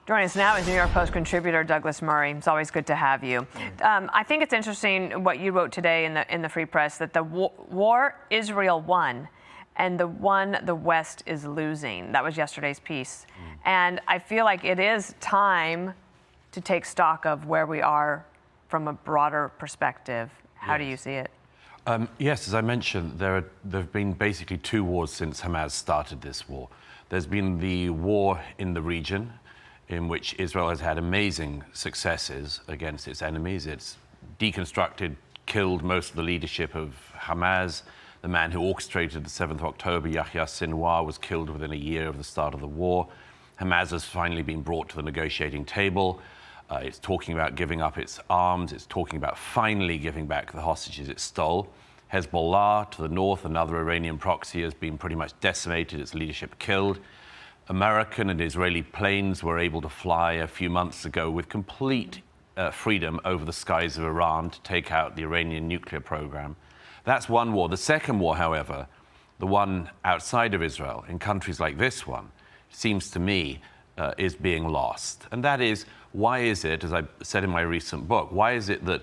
Joining us now is New York Post contributor Douglas Murray. It's always good to have you. I think it's interesting what you wrote today in the Free Press, that the war Israel won and the one the West is losing. That was yesterday's piece. And I feel like it is time to take stock of where we are from a broader perspective. How do you see it? Yes, as I mentioned, there have been basically two wars since Hamas started this war. There's been the war in the region, in which Israel has had amazing successes against its enemies. It's deconstructed, killed most of the leadership of Hamas. The man who orchestrated the 7th of October, Yahya Sinwar, was killed within a year of the start of the war. Hamas has finally been brought to the negotiating table. It's talking about giving up its arms. It's talking about finally giving back the hostages it stole. Hezbollah to the north, another Iranian proxy, has been pretty much decimated, its leadership killed. American and Israeli planes were able to fly a few months ago with complete freedom over the skies of Iran to take out the Iranian nuclear program. That's one war. The second war, however, the one outside of Israel, in countries like this one, seems to me is being lost. And that is, why is it, as I said in my recent book, why is it that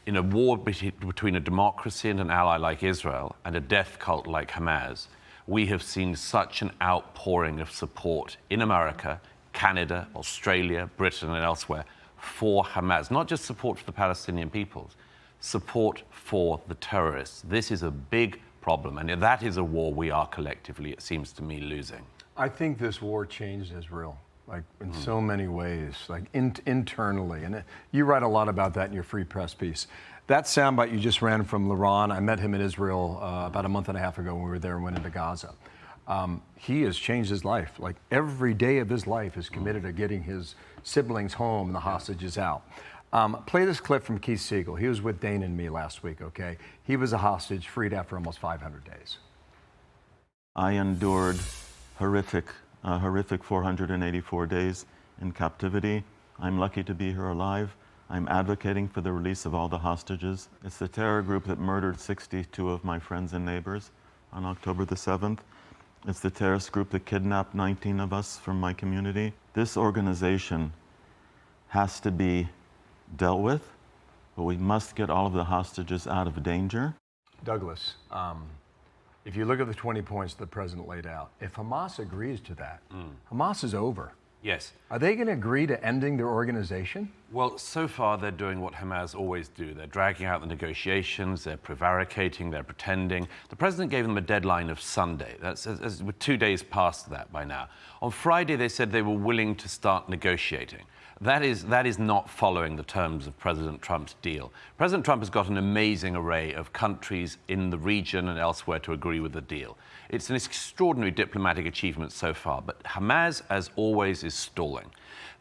in a war between a democracy and an ally like Israel and a death cult like Hamas, we have seen such an outpouring of support in America, Canada, Australia, Britain, and elsewhere for Hamas? Not just support for the Palestinian peoples, support for the terrorists. This is a big problem, and that is a war we are collectively, it seems to me, losing. I think this war changed Israel, like in so many ways, like internally. And you write a lot about that in your Free Press piece. That soundbite you just ran from Laron, I met him in Israel about a month and a half ago when we were there and went into Gaza. He has changed his life. Like every day of his life is committed to getting his siblings home and the hostages out. Play this clip from Keith Siegel. He was with Dane and me last week, okay? He was a hostage freed after almost 500 days. I endured horrific 484 days in captivity. I'm lucky to be here alive. I'm advocating for the release of all the hostages. It's the terror group that murdered 62 of my friends and neighbors on October the 7th. It's the terrorist group that kidnapped 19 of us from my community. This organization has to be dealt with, but we must get all of the hostages out of danger. Douglas, if you look at the 20 points the president laid out, if Hamas agrees to that, Hamas is over. Yes. Are they going to agree to ending their organization? Well, so far they're doing what Hamas always do. They're dragging out the negotiations, they're prevaricating, they're pretending. The president gave them a deadline of Sunday. We're 2 days past that by now. On Friday they said they were willing to start negotiating. That is not following the terms of President Trump's deal. President Trump has got an amazing array of countries in the region and elsewhere to agree with the deal. It's an extraordinary diplomatic achievement so far, but Hamas, as always, is stalling.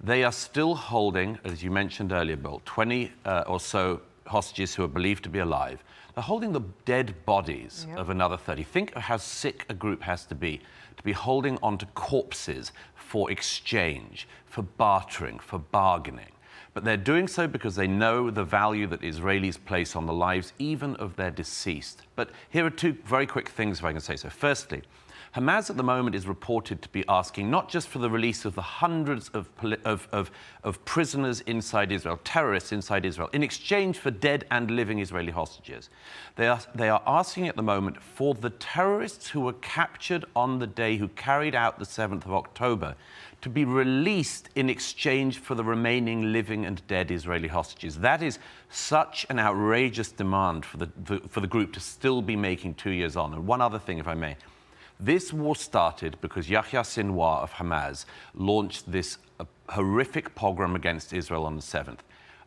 They are still holding, as you mentioned earlier, Bill, 20 or so hostages who are believed to be alive. They're holding the dead bodies of another 30. Think of how sick a group has to be holding onto corpses for exchange, for bartering, for bargaining. But they're doing so because they know the value that Israelis place on the lives even of their deceased. But here are two very quick things, if I can say so. Firstly, Hamas at the moment is reported to be asking not just for the release of the hundreds of prisoners inside Israel, terrorists inside Israel, in exchange for dead and living Israeli hostages. They are asking at the moment for the terrorists who were captured on the day who carried out the 7th of October to be released in exchange for the remaining living and dead Israeli hostages. That is such an outrageous demand for the group to still be making 2 years on. And one other thing, if I may. This war started because Yahya Sinwar of Hamas launched this horrific pogrom against Israel on the 7th.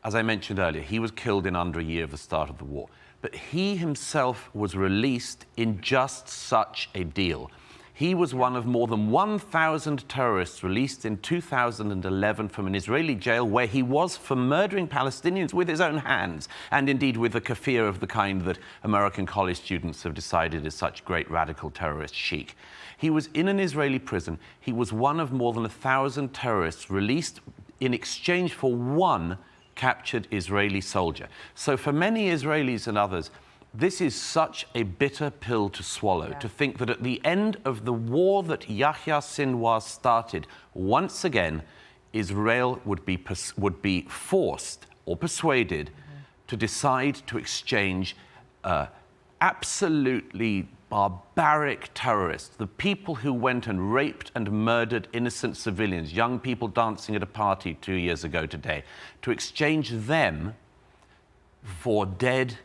As I mentioned earlier, he was killed in under a year of the start of the war. But he himself was released in just such a deal. He was one of more than 1,000 terrorists released in 2011 from an Israeli jail where he was for murdering Palestinians with his own hands, and indeed with a kafir of the kind that American college students have decided is such great radical terrorist chic. He was in an Israeli prison. He was one of more than 1,000 terrorists released in exchange for one captured Israeli soldier. So for many Israelis and others, this is such a bitter pill to swallow, to think that at the end of the war that Yahya Sinwar started, once again, Israel would be forced or persuaded to decide to exchange absolutely barbaric terrorists, the people who went and raped and murdered innocent civilians, young people dancing at a party 2 years ago today, to exchange them for dead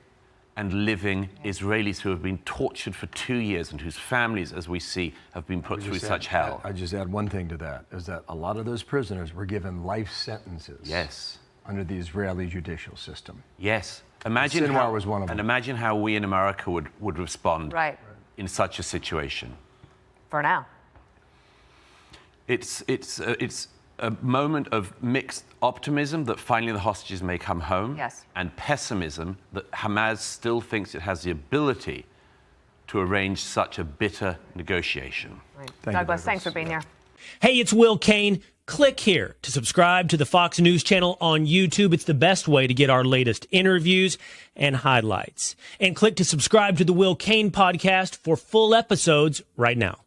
and living Israelis who have been tortured for 2 years and whose families, as we see, have been put through such hell. I just add one thing to that, is that a lot of those prisoners were given life sentences. Yes. Under the Israeli judicial system. Yes. Imagine Sinwar was one of them. And imagine how we in America would respond Right. in such a situation. For now. It's a moment of mixed optimism that finally the hostages may come home, Yes. and pessimism that Hamas still thinks it has the ability to arrange such a bitter negotiation. Right. Thank you, Douglas, thanks for being here. Hey, it's Will Kane. Click here to subscribe to the Fox News channel on YouTube. It's the best way to get our latest interviews and highlights. And click to subscribe to the Will Kane podcast for full episodes right now.